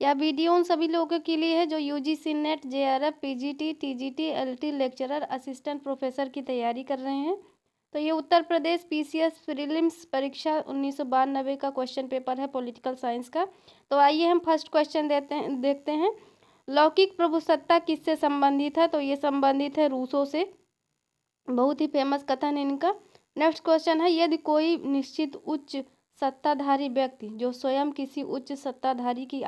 क्या वीडियो उन सभी लोगों के लिए है जो UGC net, JRF, PGT, TGT, LT lecturer, assistant professor की तैयारी कर रहे हैं? तो ये उत्तर प्रदेश पीसीएस प्रीलिम्स परीक्षा 1992 का क्वेश्चन पेपर है पॉलिटिकल साइंस का। तो आइए हम फर्स्ट क्वेश्चन देखते हैं। लौकिक प्रभुसत्ता किससे संबंधित है? तो ये संबंधित है रूसों से। बहुत ही फेमस कथन है इनका। नेक्स्ट क्वेश्चन है, यदि कोई निश्चित उच्च सत्ताधारी व्यक्ति जो स्वयं किसी उच्च सत्ताधारी की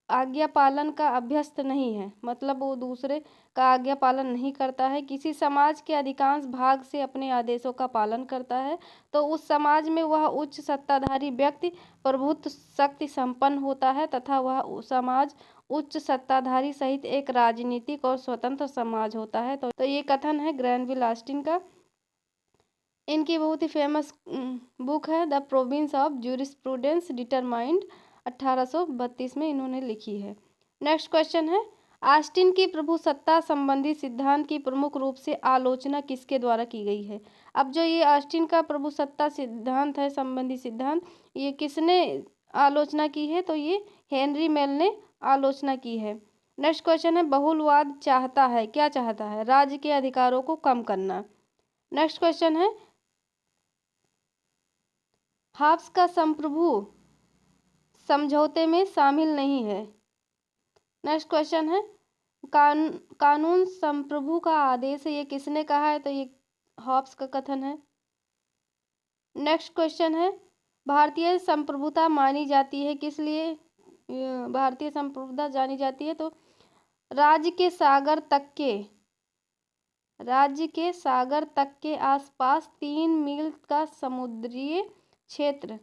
आज्ञा पालन का अभ्यस्त नहीं है, मतलब वो दूसरे का आज्ञा पालन नहीं करता है, किसी समाज के अधिकांश भाग से अपने आदेशों का पालन करता है, तो उस समाज में वह उच्च सत्ताधारी व्यक्ति प्रभुत्व शक्ति संपन्न होता है तथा वह समाज उच्च सत्ताधारी सहित एक राजनीतिक और स्वतंत्र समाज होता है। तो ये कथन है ग्रैनविल ऑस्टिन का। इनकी बहुत ही फेमस बुक है the province of jurisprudence determined, 1832 में इन्होंने लिखी है। नेक्स्ट क्वेश्चन है, ऑस्टिन की प्रभुसत्ता संबंधी सिद्धांत की प्रमुख रूप से आलोचना किसके द्वारा की गई है? अब जो ये ऑस्टिन का प्रभुसत्ता सिद्धांत है, संबंधी सिद्धांत, ये किसने आलोचना की है? तो ये हेनरी मेल ने आलोचना की है। नेक्स्ट क्वेश्चन है, बहुलवाद चाहता है, क्या चाहता है? राज्य के अधिकारों को कम करना। नेक्स्ट क्वेश्चन है, हॉब्स का संप्रभु समझौते में शामिल नहीं है। नेक्स्ट क्वेश्चन है, कानून संप्रभु का आदेश है, ये किसने कहा है? तो ये हॉब्स का कथन है। नेक्स्ट क्वेश्चन है, भारतीय संप्रभुता मानी जाती है किस लिए? भारतीय संप्रभुता जानी जाती है तो राज्य के सागर तक के आसपास 3 मील का समुद्रीय क्षेत्र।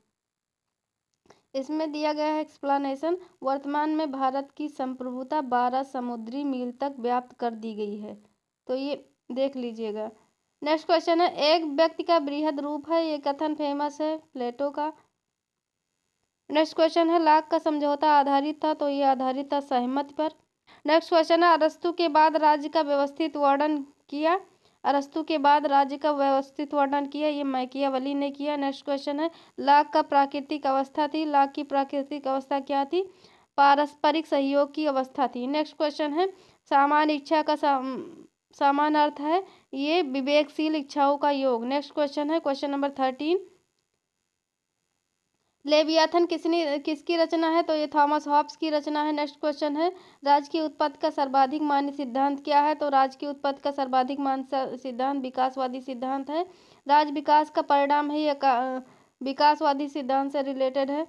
इसमें दिया गया है एक्सप्लेनेशन, वर्तमान में भारत की संप्रभुता 12 समुद्री मील तक व्याप्त कर दी गई है। तो ये देख लीजिएगा। नेक्स्ट क्वेश्चन है, एक व्यक्ति का बृहद रूप है, ये कथन फेमस है प्लेटो का। नेक्स्ट क्वेश्चन है, लाख का समझौता आधारित था, तो ये आधारित था सहमति पर। नेक्स्ट क्वेश्चन है, अरस्तु के बाद राज्य का व्यवस्थित वर्णन किया, ये मैकियावेली ने किया। नेक्स्ट क्वेश्चन है, लाख का प्राकृतिक अवस्था थी, लाख की प्राकृतिक अवस्था क्या थी? पारस्परिक सहयोग की अवस्था थी। नेक्स्ट क्वेश्चन है, सामान्य इच्छा का समान अर्थ है, ये विवेकशील इच्छाओं का योग। नेक्स्ट क्वेश्चन है, क्वेश्चन नंबर 13, लेवियाथन किसकी रचना है? तो ये थॉमस हॉब्स की रचना है। नेक्स्ट क्वेश्चन है, राज्य की उत्पत्ति का सर्वाधिक मान्य सिद्धांत क्या है? तो राज्य की उत्पत्ति का सर्वाधिक मान्य सिद्धांत विकासवादी सिद्धांत है। राज्य विकास का परिणाम है, यह विकासवादी सिद्धांत से रिलेटेड है।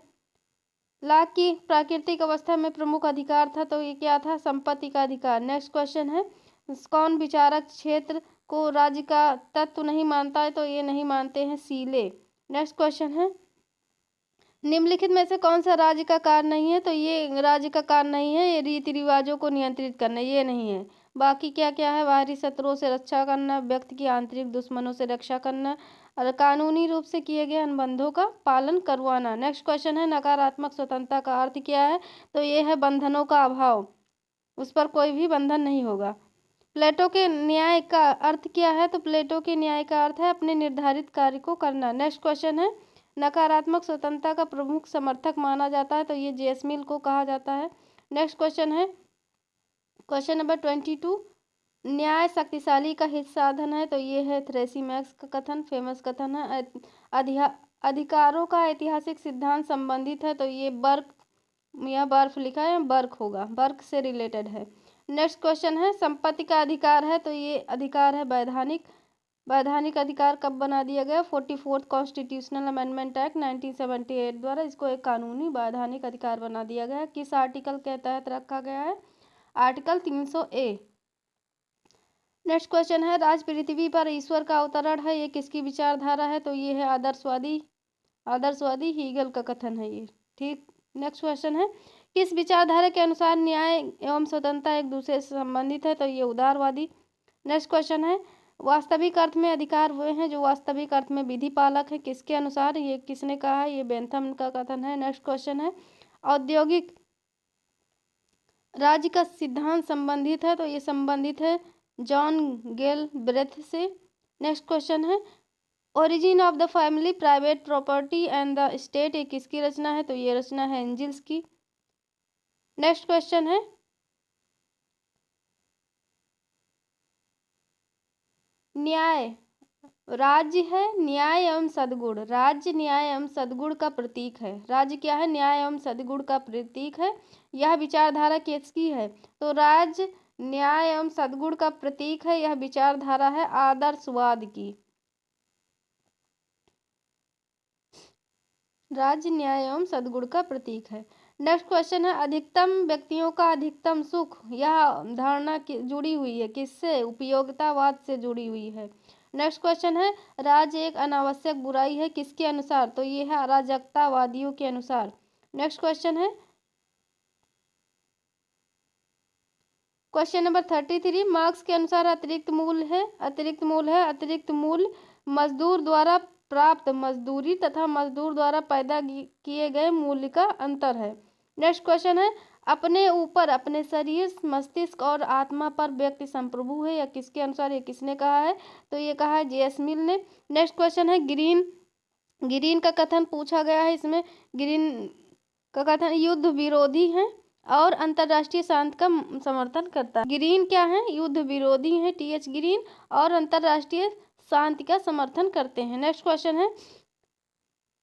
लाख की प्राकृतिक अवस्था में प्रमुख अधिकार था, तो ये क्या था? संपत्ति का अधिकार। नेक्स्ट क्वेश्चन है, कौन विचारक क्षेत्र को राज्य का तत्व नहीं मानता है? तो ये नहीं मानते हैं सीले। नेक्स्ट क्वेश्चन है, निम्नलिखित में से कौन सा राज्य का कार्य नहीं है? तो ये राज्य का कार्य नहीं है, ये रीति रिवाजों को नियंत्रित करना, ये नहीं है। बाकी क्या क्या है? बाहरी शत्रुओं से रक्षा करना, व्यक्ति की आंतरिक दुश्मनों से रक्षा करना और कानूनी रूप से किए गए अनुबंधों का पालन करवाना। नेक्स्ट क्वेश्चन है, नकारात्मक स्वतंत्रता का अर्थ क्या है? तो ये है बंधनों का अभाव, उस पर कोई भी बंधन नहीं होगा। प्लेटो के न्याय का अर्थ क्या है? तो प्लेटो के न्याय का अर्थ है अपने निर्धारित कार्य को करना। नेक्स्ट क्वेश्चन है, नकारात्मक स्वतंत्रता का प्रमुख समर्थक माना जाता है, तो ये जेसमिल को कहा जाता है। नेक्स्ट क्वेश्चन है, क्वेश्चन नंबर 22, न्याय शक्तिशाली का हित साधन है, तो ये है थ्रेसिमैक्स का कथन, फेमस कथन है। अधिकारों का ऐतिहासिक सिद्धांत संबंधित है, तो ये बर्क या बर्फ लिखा है, बर्क होगा, बर्क से रिलेटेड है। नेक्स्ट क्वेश्चन है, संपत्ति का अधिकार है, तो ये अधिकार है वैधानिक अधिकार कब बना दिया गया? 44th कॉन्स्टिट्यूशनल अमेंडमेंट एक्ट 1978 द्वारा इसको एक कानूनी वैधानिक अधिकार बना दिया गया। किस आर्टिकल के तहत रखा गया है? Article 300A। नेक्स्ट क्वेश्चन है, राज पृथ्वी पर ईश्वर का अवतरण है, ये किसकी विचारधारा है? तो ये है आदर्शवादी हीगल का कथन है ये, ठीक। नेक्स्ट क्वेश्चन है, किस विचारधारा के अनुसार न्याय एवं स्वतंत्रता एक दूसरे से संबंधित है? तो ये उदारवादी। नेक्स्ट क्वेश्चन है, वास्तविक अर्थ में अधिकार वे हैं जो वास्तविक अर्थ में विधि पालक है, किसके अनुसार? ये किसने कहा है? ये बेंथम का कथन है। नेक्स्ट क्वेश्चन है, औद्योगिक राज्य का सिद्धांत संबंधित है, तो ये संबंधित है जॉन गेलब्रेथ से। नेक्स्ट क्वेश्चन है, origin of the family, private property and the state, ये किसकी रचना है? तो ये रचना है एंजिल्स की। नेक्स्ट क्वेश्चन है न्याय। राज्य है न्याय एवं सद्गुण, राज्य न्याय एवं सद्गुण का प्रतीक है। राज्य क्या है? न्याय एवं सद्गुण का प्रतीक है। यह विचारधारा किसकी है? तो राज्य न्याय एवं सद्गुण का प्रतीक है, यह विचारधारा है आदर्शवाद की। राज्य न्याय एवं सद्गुण का प्रतीक है। नेक्स्ट क्वेश्चन है अधिकतम व्यक्तियों का अधिकतम सुख, यह धारणा जुड़ी हुई है किससे? उपयोगितावाद से जुड़ी हुई है। नेक्स्ट क्वेश्चन है राज्य एक अनावश्यक बुराई है किसके अनुसार? तो ये है अराजकतावादियों के अनुसार। नेक्स्ट क्वेश्चन है क्वेश्चन नंबर 33, मार्क्स के अनुसार अतिरिक्त मूल्य है, अतिरिक्त मूल्य मजदूर द्वारा प्राप्त मजदूरी तथा मजदूर द्वारा पैदा किए गए मूल्य का अंतर है। नेक्स्ट क्वेश्चन है अपने ऊपर, अपने शरीर, मस्तिष्क और आत्मा पर व्यक्ति संप्रभु है, या किसके अनुसार? ये किसने कहा है? तो ये कहा है जे.एस. मिल ने। नेक्स्ट क्वेश्चन है ग्रीन का कथन पूछा गया है, इसमें ग्रीन का कथन युद्ध विरोधी है और अंतर्राष्ट्रीय शांति का समर्थन करता है। ग्रीन क्या है? युद्ध विरोधी है, टी.एच. ग्रीन, और अंतर्राष्ट्रीय शांति का समर्थन करते हैं। नेक्स्ट क्वेश्चन है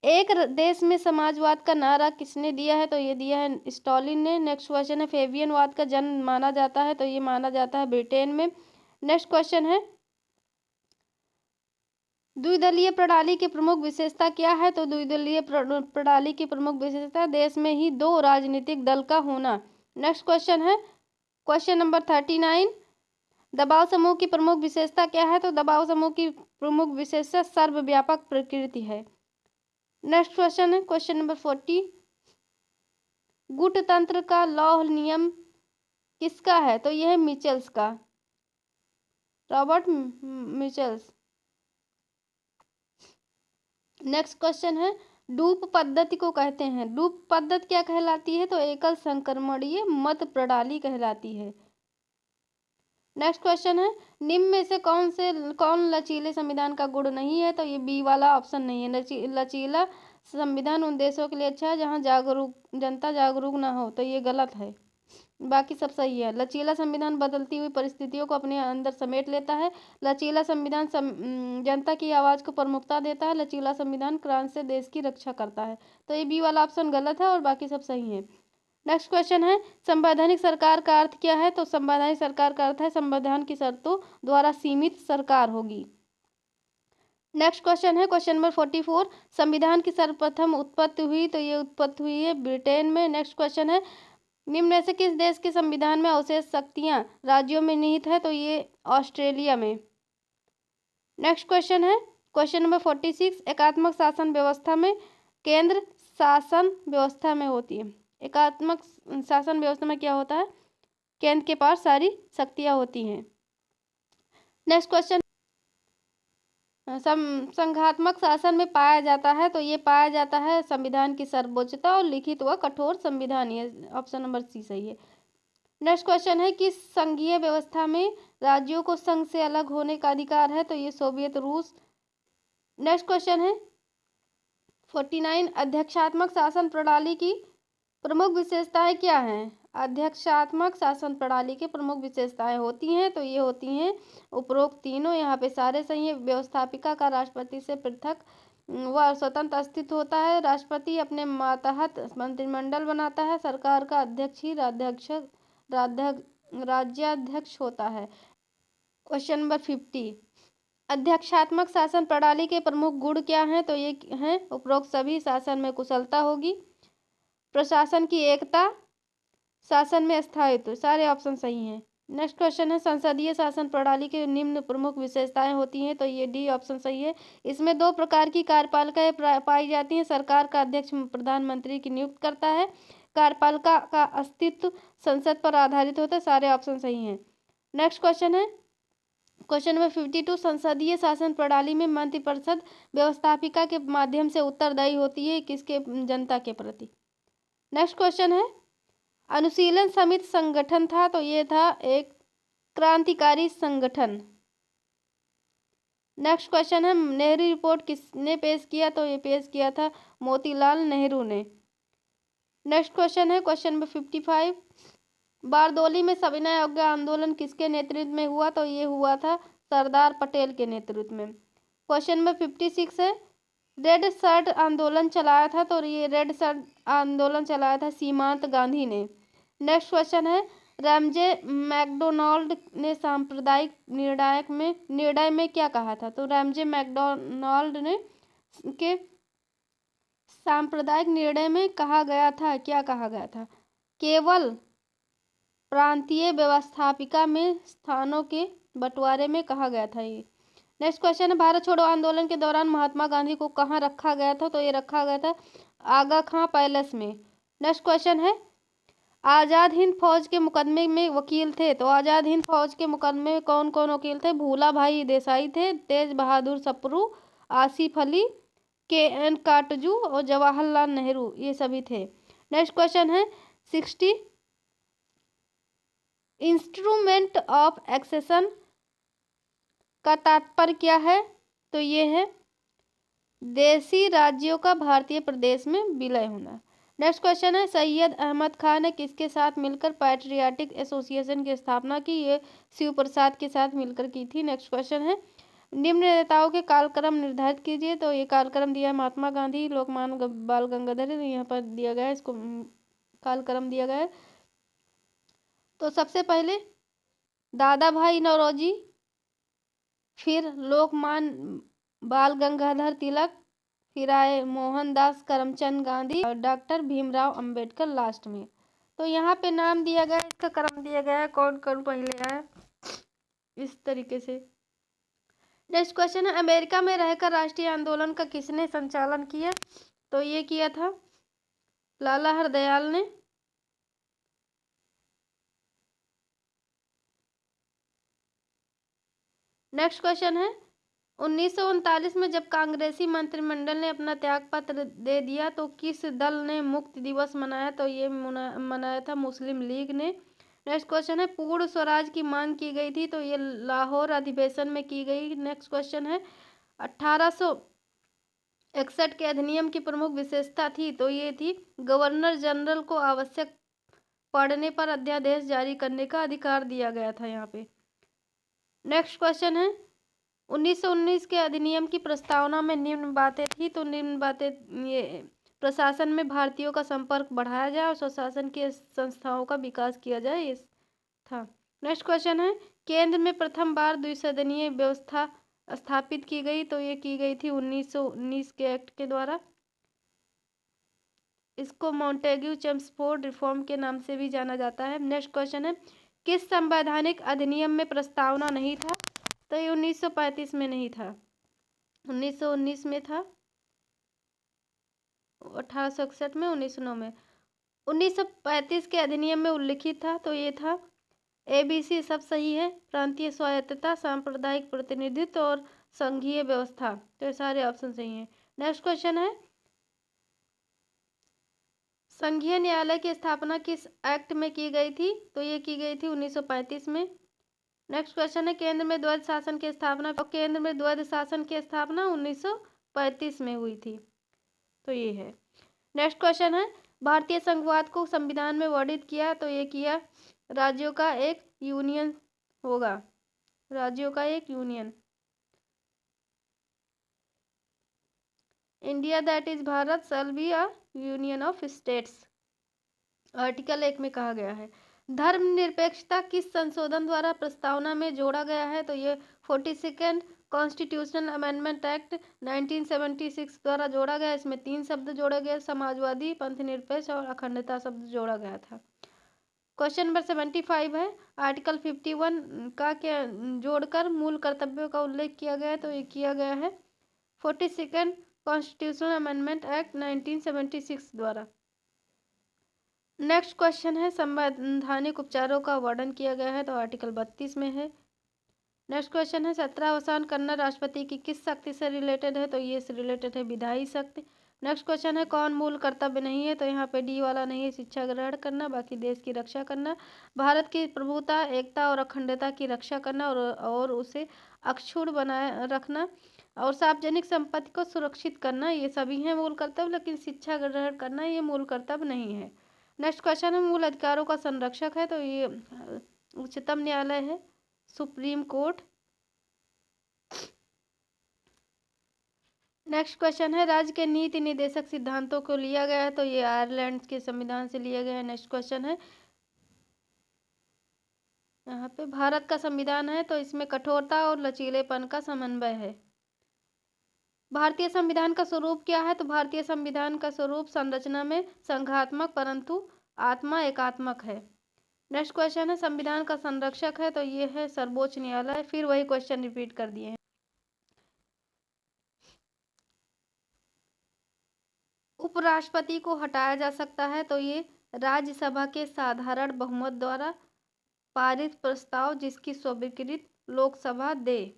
एक देश में समाजवाद का नारा किसने दिया है? तो ये दिया है स्टालिन ने। नेक्स्ट क्वेश्चन है फेबियनवाद का जन्म माना जाता है, तो ये माना जाता है ब्रिटेन में। नेक्स्ट क्वेश्चन है द्विदलीय प्रणाली की प्रमुख विशेषता क्या है? तो द्विदलीय प्रणाली की प्रमुख विशेषता देश में ही दो राजनीतिक दल का होना। नेक्स्ट क्वेश्चन है क्वेश्चन नंबर 39, दबाव समूह की प्रमुख विशेषता क्या है? तो दबाव समूह की प्रमुख विशेषता सर्वव्यापक प्रकृति है। नेक्स्ट क्वेश्चन है क्वेश्चन नंबर 40, गुटतंत्र का लौह नियम किसका है? तो यह है मिचेल्स का, रॉबर्ट मिचेल्स। नेक्स्ट क्वेश्चन है डूप पद्धति को कहते हैं, डूप पद्धति क्या कहलाती है? तो एकल संक्रमणीय मत प्रणाली कहलाती है। नेक्स्ट क्वेश्चन है निम्न में से कौन लचीले संविधान का गुण नहीं है? तो ये बी वाला ऑप्शन नहीं है। लचीला संविधान उन देशों के लिए अच्छा है जहां जनता जागरूक ना हो, तो ये गलत है। बाकी सब सही है। लचीला संविधान बदलती हुई परिस्थितियों को अपने अंदर समेट लेता है। लचीला संविधान जनता की आवाज को प्रमुखता देता है। लचीला संविधान क्रांति से देश की रक्षा करता है, तो ये बी वाला ऑप्शन गलत है और बाकी सब सही है। नेक्स्ट क्वेश्चन है संवैधानिक सरकार का अर्थ क्या है? तो संवैधानिक सरकार का अर्थ है संविधान की शर्तों द्वारा सीमित सरकार होगी। नेक्स्ट क्वेश्चन है क्वेश्चन नंबर 44, संविधान की सर्वप्रथम उत्पत्ति हुई? तो ये उत्पत्ति हुई है ब्रिटेन में। नेक्स्ट क्वेश्चन है निम्न में से किस देश के संविधान में अवशेष शक्तियां राज्यों में निहित है? तो ये ऑस्ट्रेलिया में। नेक्स्ट क्वेश्चन है क्वेश्चन नंबर 46, एकात्मक शासन व्यवस्था में केंद्र शासन व्यवस्था में होती है। एकात्मक शासन व्यवस्था में क्या होता है? केंद्र के पास सारी शक्तियां होती हैं। नेक्स्ट क्वेश्चन संघात्मक शासन में पाया जाता है? तो ये पाया जाता है संविधान की सर्वोच्चता और लिखित व कठोर संविधान, ये ऑप्शन नंबर सी सही है। नेक्स्ट क्वेश्चन है कि संघीय व्यवस्था में राज्यों को संघ से अलग होने का अधिकार है? तो ये सोवियत रूस। नेक्स्ट क्वेश्चन है 49, अध्यक्षात्मक शासन प्रणाली की प्रमुख विशेषताएं क्या हैं? अध्यक्षात्मक शासन प्रणाली की प्रमुख विशेषताएं होती हैं, तो ये होती हैं उपरोक्त तीनों, यहाँ पे सारे सही है। व्यवस्थापिका का राष्ट्रपति से पृथक व स्वतंत्र अस्तित्व होता है। राष्ट्रपति अपने मातहत मंत्रिमंडल बनाता है। सरकार का अध्यक्ष ही राज्याध्यक्ष होता है। क्वेश्चन नंबर 50, अध्यक्षात्मक शासन प्रणाली के प्रमुख गुण क्या हैं? तो ये हैं उपरोक्त सभी, शासन में कुशलता होगी, प्रशासन की एकता, शासन में स्थायित्व, सारे ऑप्शन सही हैं। नेक्स्ट क्वेश्चन है संसदीय शासन प्रणाली के निम्न प्रमुख विशेषताएं होती हैं? तो ये डी ऑप्शन सही है। इसमें दो प्रकार की कार्यपालिकाएं पाई जाती हैं। सरकार का अध्यक्ष प्रधानमंत्री की नियुक्त करता है। कार्यपालिका का अस्तित्व संसद पर आधारित होता है, सारे ऑप्शन सही हैं। नेक्स्ट क्वेश्चन है क्वेश्चन नंबर 52, संसदीय शासन प्रणाली में मंत्रिपरिषद व्यवस्थापिका के माध्यम से उत्तरदायी होती है किसके? जनता के प्रति। नेक्स्ट क्वेश्चन है अनुशीलन समिति संगठन था? तो ये था एक क्रांतिकारी संगठन। नेक्स्ट क्वेश्चन है नेहरू रिपोर्ट किसने पेश किया? तो ये पेश किया था मोतीलाल नेहरू ने। नेक्स्ट क्वेश्चन है क्वेश्चन नंबर 55। बारदोली में सविनय अवज्ञा आंदोलन किसके नेतृत्व में हुआ? तो ये हुआ था सरदार पटेल के नेतृत्व में। क्वेश्चन नंबर 56 है रेड शर्ट आंदोलन चलाया था? तो ये रेड शर्ट आंदोलन चलाया था सीमांत गांधी ने। नेक्स्ट क्वेश्चन है रैमजे मैकडोनाल्ड ने सांप्रदायिक निर्णय में क्या कहा था? तो रैमजे मैकडोनाल्ड ने के सांप्रदायिक निर्णय में कहा गया था, क्या कहा गया था? केवल प्रांतीय व्यवस्थापिका में स्थानों के बंटवारे में कहा गया था ये। नेक्स्ट क्वेश्चन है भारत छोड़ो आंदोलन के दौरान महात्मा गांधी को कहाँ रखा गया था? तो ये रखा गया था आगा खां पैलेस में। नेक्स्ट क्वेश्चन है आज़ाद हिंद फौज के मुकदमे में वकील थे? तो आज़ाद हिंद फौज के मुकदमे में कौन कौन वकील थे? भूला भाई देसाई थे, तेज बहादुर सप्रू, आसिफ अली, KN काटजू और जवाहरलाल नेहरू, ये सभी थे। नेक्स्ट क्वेश्चन है 60 इंस्ट्रूमेंट ऑफ एक्सेशन का तात्पर्य क्या है? तो ये है देशी राज्यों का भारतीय प्रदेश में विलय होना। नेक्स्ट क्वेश्चन है सैयद अहमद खान ने किसके साथ मिलकर पैट्रियाटिक एसोसिएशन की स्थापना की? ये शिव प्रसाद के साथ मिलकर की थी। नेक्स्ट क्वेश्चन है निम्न नेताओं के कालक्रम निर्धारित कीजिए। तो ये कालक्रम दिया है महात्मा गांधी, लोकमान्य बाल गंगाधर, यहाँ पर दिया गया है, इसको कालक्रम दिया गया है। तो सबसे पहले दादा भाई नौरोजी, फिर लोकमान्य बाल गंगाधर तिलक, फिर आए मोहनदास करमचंद गांधी और डॉक्टर भीमराव अंबेडकर लास्ट में। तो यहाँ पे नाम दिया गया है, इसका क्रम दिया गया है, कौन कौन पहले आया, इस तरीके से। नेक्स्ट क्वेश्चन है अमेरिका में रहकर राष्ट्रीय आंदोलन का किसने संचालन किया? तो ये किया था लाला हरदयाल ने। नेक्स्ट क्वेश्चन है 1939 में जब कांग्रेसी मंत्रिमंडल ने अपना त्यागपत्र दे दिया तो किस दल ने मुक्ति दिवस मनाया? तो ये मनाया था मुस्लिम लीग ने। नेक्स्ट क्वेश्चन है पूर्ण स्वराज की मांग की गई थी? तो ये लाहौर अधिवेशन में की गई। नेक्स्ट क्वेश्चन है 1861 के अधिनियम की प्रमुख विशेषता थी? तो ये थी गवर्नर जनरल को आवश्यक पड़ने पर अध्यादेश जारी करने का अधिकार दिया गया था यहाँ पे। नेक्स्ट क्वेश्चन है 1919 के अधिनियम की प्रस्तावना में निम्न बातें थी? तो निम्न बातें ये प्रशासन में भारतीयों का संपर्क बढ़ाया जाए और स्वशासन की संस्थाओं का विकास किया जाए, ये था। नेक्स्ट क्वेश्चन है केंद्र में प्रथम बार द्विसदनीय व्यवस्था स्थापित की गई? तो ये की गई थी 1919 के एक्ट के द्वारा। इसको मॉन्टेग्यू चेम्सफोर्ड रिफॉर्म के नाम से भी जाना जाता है। नेक्स्ट क्वेश्चन है किस संवैधानिक अधिनियम में प्रस्तावना नहीं था? तो ये 1935 में नहीं था, 1919 में था, 1861 में, 1909 में। 1935 के अधिनियम में उल्लिखित था? तो ये था ABC सब सही है, प्रांतीय स्वायत्तता, सांप्रदायिक प्रतिनिधित्व और संघीय व्यवस्था। तो ये सारे ऑप्शन सही हैं। नेक्स्ट क्वेश्चन है संघीय न्यायालय की स्थापना किस एक्ट में की गई थी? तो ये की गई थी 1935 में। नेक्स्ट क्वेश्चन है केंद्र में द्वैध शासन की स्थापना, और केंद्र में द्वैध शासन की स्थापना 1935 में हुई थी। तो ये है। नेक्स्ट क्वेश्चन है भारतीय संघवाद को संविधान में वर्णित किया? तो ये किया राज्यों का एक यूनियन होगा, राज्यों का एक union. India that is Bharat shall be a union of states, article 1 में कहा गया है। धर्मनिरपेक्षता किस संशोधन द्वारा प्रस्तावना में जोड़ा गया है? तो ये 42nd कॉन्स्टिट्यूशनल अमेंडमेंट एक्ट 1976 द्वारा जोड़ा गया। इसमें 3 शब्द जोड़े गए, समाजवादी, पंथनिरपेक्ष और अखंडता शब्द जोड़ा गया था। क्वेश्चन नंबर 75 है आर्टिकल 51 का क्या जोड़कर मूल कर्तव्यों का उल्लेख किया गया है? तो ये किया गया है 42nd कॉन्स्टिट्यूशनल अमेंडमेंट एक्ट 1976 द्वारा। नेक्स्ट क्वेश्चन है संवैधानिक उपचारों का वर्णन किया गया है? तो आर्टिकल 32 में है। नेक्स्ट क्वेश्चन है 17 अवसान करना राष्ट्रपति की किस शक्ति से रिलेटेड है? तो ये से रिलेटेड है विधायी शक्ति। नेक्स्ट क्वेश्चन है कौन मूल कर्तव्य नहीं है? तो यहाँ पे डी वाला नहीं है, शिक्षा ग्रहण करना, बाकी देश की रक्षा करना, भारत की प्रभुता, एकता और अखंडता की रक्षा करना और उसे अक्षुण्ण बनाए रखना, और सार्वजनिक संपत्ति को सुरक्षित करना, ये सभी हैं मूल कर्तव्य, लेकिन शिक्षा ग्रहण करना ये मूल कर्तव्य नहीं है। नेक्स्ट क्वेश्चन है मूल अधिकारों का संरक्षक है, तो ये उच्चतम न्यायालय है, सुप्रीम कोर्ट। नेक्स्ट क्वेश्चन है राज्य के नीति निर्देशक सिद्धांतों को लिया गया है, तो ये आयरलैंड के संविधान से लिया गया है। नेक्स्ट क्वेश्चन है यहाँ पे भारत का संविधान है, तो इसमें कठोरता और लचीलेपन का समन्वय है। भारतीय संविधान का स्वरूप क्या है, तो भारतीय संविधान का स्वरूप संरचना में संघात्मक परंतु आत्मा एकात्मक है। नेक्स्ट क्वेश्चन है संविधान का संरक्षक है, तो ये है सर्वोच्च न्यायालय। फिर वही क्वेश्चन रिपीट कर दिए हैं। उपराष्ट्रपति को हटाया जा सकता है, तो ये राज्यसभा के साधारण बहुमत द्वारा पारित प्रस्ताव जिसकी स्वीकृति लोकसभा दे,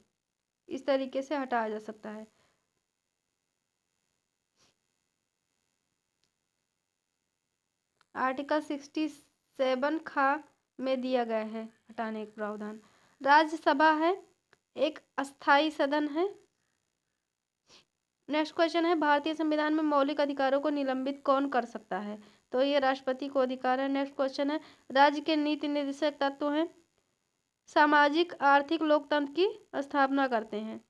इस तरीके से हटाया जा सकता है। आर्टिकल 67 खा में दिया गया है हटाने का प्रावधान। राज्यसभा है एक अस्थाई सदन है। नेक्स्ट क्वेश्चन है भारतीय संविधान में मौलिक अधिकारों को निलंबित कौन कर सकता है, तो ये राष्ट्रपति को अधिकार है। नेक्स्ट क्वेश्चन है राज्य के नीति निर्देशक तत्व हैं सामाजिक आर्थिक लोकतंत्र की स्थापना करते हैं।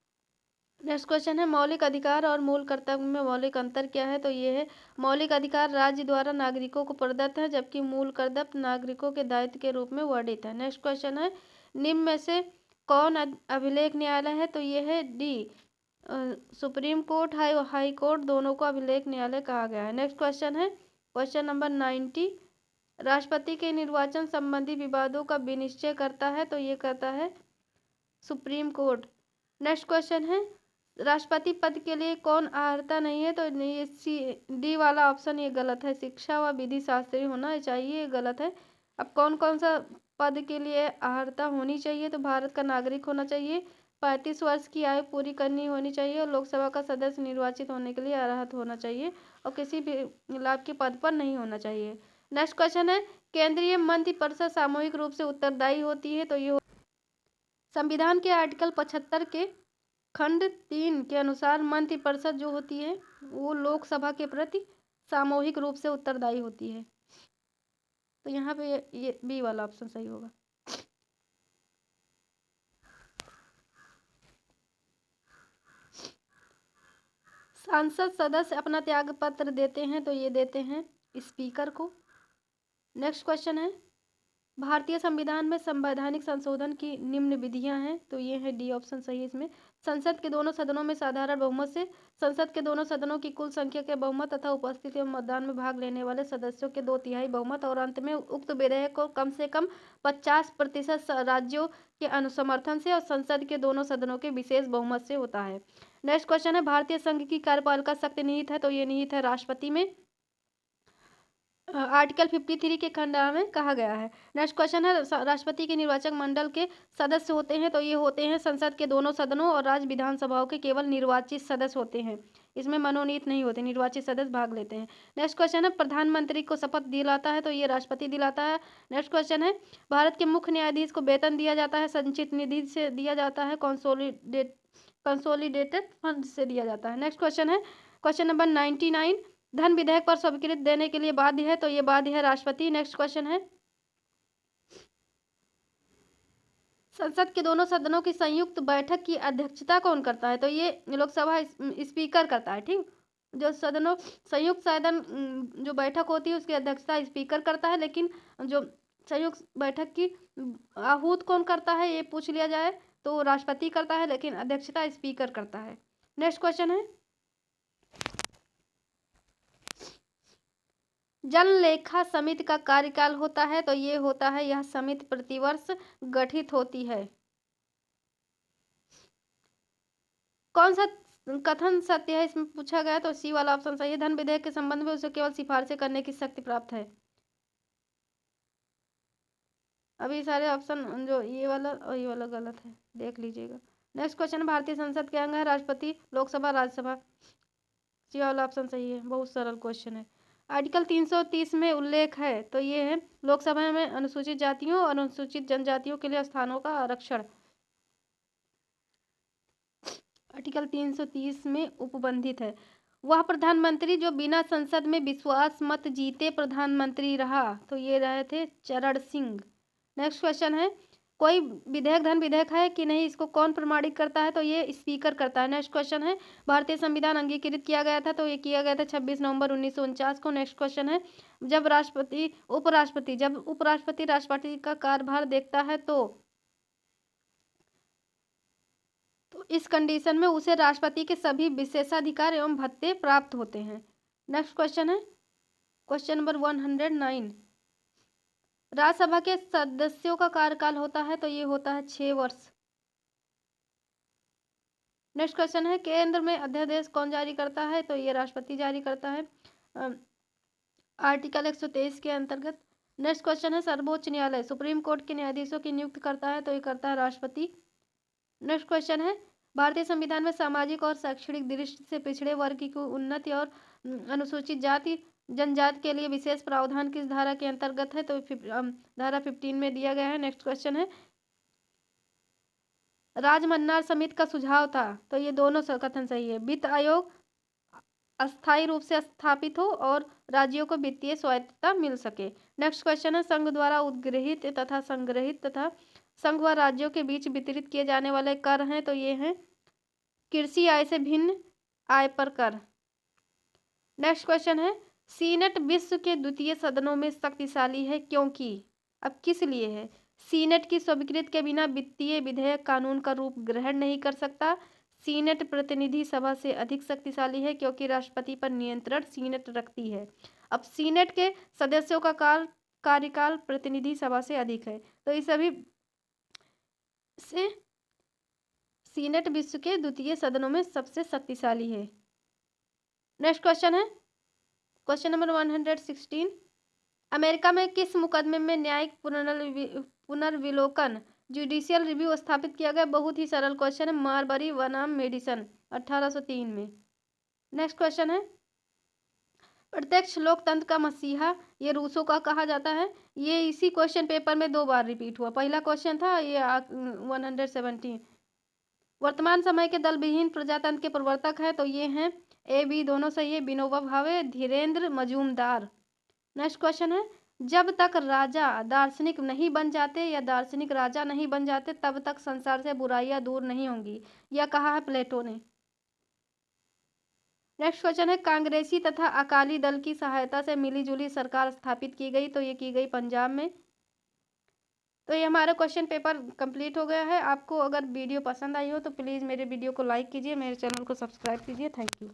नेक्स्ट क्वेश्चन है मौलिक अधिकार और मूल कर्तव्य में मौलिक अंतर क्या है, तो ये है मौलिक अधिकार राज्य द्वारा नागरिकों को प्रदत्त है, जबकि मूल कर्तव्य नागरिकों के दायित्व के रूप में वर्णित है। नेक्स्ट क्वेश्चन है निम्न में से कौन अभिलेख न्यायालय है, तो ये है D supreme court high court दोनों को अभिलेख न्यायालय कहा गया है। नेक्स्ट क्वेश्चन है क्वेश्चन नंबर 90 राष्ट्रपति के निर्वाचन संबंधी विवादों का विनिश्चय करता है, तो ये करता है सुप्रीम कोर्ट। नेक्स्ट क्वेश्चन है राष्ट्रपति पद के लिए कौन अर्हता नहीं है, तो ये डी वाला ऑप्शन ये गलत है, शिक्षा व विधि शास्त्री होना चाहिए, ये गलत है। अब कौन कौन सा पद के लिए अर्हता होनी चाहिए, तो भारत का नागरिक होना चाहिए, 35 वर्ष की आयु पूरी करनी होनी चाहिए और लोकसभा का सदस्य निर्वाचित होने के लिए अर्हत होना चाहिए और किसी भी लाभ के पद पर नहीं होना चाहिए। नेक्स्ट क्वेश्चन है केंद्रीय मंत्रिपरिषद सामूहिक रूप से उत्तरदायी होती है, तो ये संविधान के आर्टिकल 75 के खंड 3 के अनुसार मंत्रिपरिषद जो होती है वो लोकसभा के प्रति सामूहिक रूप से उत्तरदायी होती है, तो यहाँ पे ये बी वाला ऑप्शन सही होगा। सांसद सदस्य अपना त्याग पत्र देते हैं, तो ये देते हैं स्पीकर को। नेक्स्ट क्वेश्चन है भारतीय संविधान में संवैधानिक संशोधन की निम्न विधियां हैं, तो ये है डी ऑप्शन सही है इसमें। संसद के दोनों सदनों में साधारण बहुमत से संसद के दोनों सदनों की कुल संख्या के बहुमत तथा उपस्थिति एवं मतदान में भाग लेने वाले सदस्यों के 2/3 बहुमत और अंत में उक्त विधेयक को कम से कम 50% राज्यों के अनुसमर्थन से और संसद के दोनों सदनों के विशेष बहुमत से होता है। नेक्स्ट क्वेश्चन है भारतीय संघ की कार्यपालिका शक्ति निहित है, तो ये निहित है राष्ट्रपति में, आर्टिकल 53 के खंड में कहा गया है। नेक्स्ट क्वेश्चन है राष्ट्रपति के निर्वाचक मंडल के सदस्य होते हैं, तो ये होते हैं संसद के दोनों सदनों और राज्य विधानसभाओं के केवल निर्वाचित सदस्य होते हैं, इसमें मनोनीत नहीं होते, निर्वाचित सदस्य भाग लेते हैं। नेक्स्ट क्वेश्चन है प्रधानमंत्री को शपथ दिलाता है, तो ये राष्ट्रपति दिलाता है। नेक्स्ट क्वेश्चन है भारत के मुख्य न्यायाधीश को वेतन दिया जाता है संचित निधि से दिया जाता है कंसोलिडेटेड फंड से दिया जाता है। नेक्स्ट क्वेश्चन है क्वेश्चन नंबर 99 धन विधेयक पर स्वीकृति देने के लिए बाध्य है, तो ये बाध्य है राष्ट्रपति। नेक्स्ट क्वेश्चन है संसद के दोनों सदनों की संयुक्त बैठक की अध्यक्षता कौन करता है, तो ये लोकसभा स्पीकर करता है। ठीक, जो सदनों संयुक्त सदन जो बैठक होती है उसकी अध्यक्षता स्पीकर करता है, लेकिन जो संयुक्त बैठक की आहूत कौन करता है ये पूछ लिया जाए तो राष्ट्रपति करता है, लेकिन अध्यक्षता स्पीकर करता है। नेक्स्ट क्वेश्चन है जन लेखा समिति का कार्यकाल होता है, तो ये होता है यह समिति प्रतिवर्ष गठित होती है। कौन सा कथन सत्य है इसमें पूछा गया, तो सी वाला ऑप्शन सही है। धन विधेयक के संबंध में उसे केवल सिफारिशें करने की शक्ति प्राप्त है। अभी सारे ऑप्शन जो ये वाला और ये वाला गलत है, देख लीजिएगा। नेक्स्ट क्वेश्चन भारतीय संसद के अंग है राष्ट्रपति लोकसभा राज्यसभा, सी वाला ऑप्शन सही है, बहुत सरल क्वेश्चन है। आर्टिकल 330 में उल्लेख है, तो ये है लोकसभा में अनुसूचित जातियों और अनुसूचित जनजातियों के लिए स्थानों का आरक्षण। आर्टिकल 330 में उपबंधित है। वह प्रधानमंत्री जो बिना संसद में विश्वास मत जीते प्रधानमंत्री रहा, तो ये रहे थे चरण सिंह। नेक्स्ट क्वेश्चन है, कोई विधेयक धन विधेयक है कि नहीं, इसको कौन प्रमाणित करता है, तो ये स्पीकर करता है। नेक्स्ट क्वेश्चन है, भारतीय संविधान अंगीकृत किया गया था, तो ये किया गया था 26 नवंबर 1949 को। नेक्स्ट क्वेश्चन है, जब उपराष्ट्रपति राष्ट्रपति का कार्यभार देखता है तो इस कंडीशन में उसे राष्ट्रपति के सभी विशेषाधिकार एवं भत्ते प्राप्त होते हैं। नेक्स्ट क्वेश्चन है क्वेश्चन नंबर 109, राज्यसभा के सदस्यों का कार्यकाल होता है, तो ये होता है 6 वर्ष। नेक्स्ट क्वेश्चन है, केंद्र में अध्यादेश कौन जारी करता है, तो ये राष्ट्रपति जारी करता है आर्टिकल 123 के अंतर्गत। नेक्स्ट क्वेश्चन है, सर्वोच्च न्यायालय सुप्रीम कोर्ट के न्यायाधीशों की नियुक्ति करता है, तो ये करता है राष्ट्रपति। नेक्स्ट क्वेश्चन है, भारतीय संविधान में सामाजिक और शैक्षणिक दृष्टि से पिछड़े वर्ग की उन्नति और अनुसूचित जाति जनजाति के लिए विशेष प्रावधान किस धारा के अंतर्गत है, तो धारा 15 में दिया गया है। नेक्स्ट क्वेश्चन है, राजमन्नार समिति का सुझाव था, तो ये दोनों कथन सही है। वित्त आयोग अस्थायी रूप से स्थापित हो और राज्यों को वित्तीय स्वायत्तता मिल सके। नेक्स्ट क्वेश्चन है, संघ द्वारा उद्गृहित तथा संग्रहित तथा संघ व राज्यों के बीच वितरित किए जाने वाले कर हैं, तो ये हैं कृषि आय से भिन्न आय पर कर। नेक्स्ट क्वेश्चन है, सीनेट विश्व के द्वितीय सदनों में शक्तिशाली है क्योंकि, अब किस लिए है, सीनेट की स्वीकृति के बिना वित्तीय विधेयक कानून का रूप ग्रहण नहीं कर सकता। सीनेट प्रतिनिधि सभा से अधिक शक्तिशाली है क्योंकि राष्ट्रपति पर नियंत्रण सीनेट रखती है। अब सीनेट के सदस्यों का कार्यकाल प्रतिनिधि सभा से अधिक है, तो इस सभी से सीनेट विश्व के द्वितीय सदनों में सबसे शक्तिशाली है। नेक्स्ट क्वेश्चन है क्वेश्चन नंबर 116, अमेरिका में किस मुकदमे में न्यायिक पुनर्विलोकन जुडिशियल रिव्यू स्थापित किया गया? बहुत ही सरल क्वेश्चन है, मारबरी बनाम मेडिसन 1803 में। नेक्स्ट क्वेश्चन है, प्रत्यक्ष लोकतंत्र का मसीहा ये रूसो का कहा जाता है। ये इसी क्वेश्चन पेपर में 2 बार रिपीट हुआ, पहला क्वेश्चन था ये 117। वर्तमान समय के दल विहीन प्रजातंत्र के प्रवर्तक है, तो ये हैं ए बी दोनों सही है, विनोबा भावे, धीरेन्द्र मजूमदार। नेक्स्ट क्वेश्चन है, जब तक राजा दार्शनिक नहीं बन जाते या दार्शनिक राजा नहीं बन जाते तब तक संसार से बुराइयां दूर नहीं होंगी, यह कहा है प्लेटो ने। नेक्स्ट क्वेश्चन है, कांग्रेसी तथा अकाली दल की सहायता से मिलीजुली सरकार स्थापित की गई, तो ये की गई पंजाब में। तो ये हमारा क्वेश्चन पेपर कंप्लीट हो गया है। आपको अगर वीडियो पसंद आई हो तो प्लीज़ मेरे वीडियो को लाइक कीजिए, मेरे चैनल को सब्सक्राइब कीजिए। Thank you.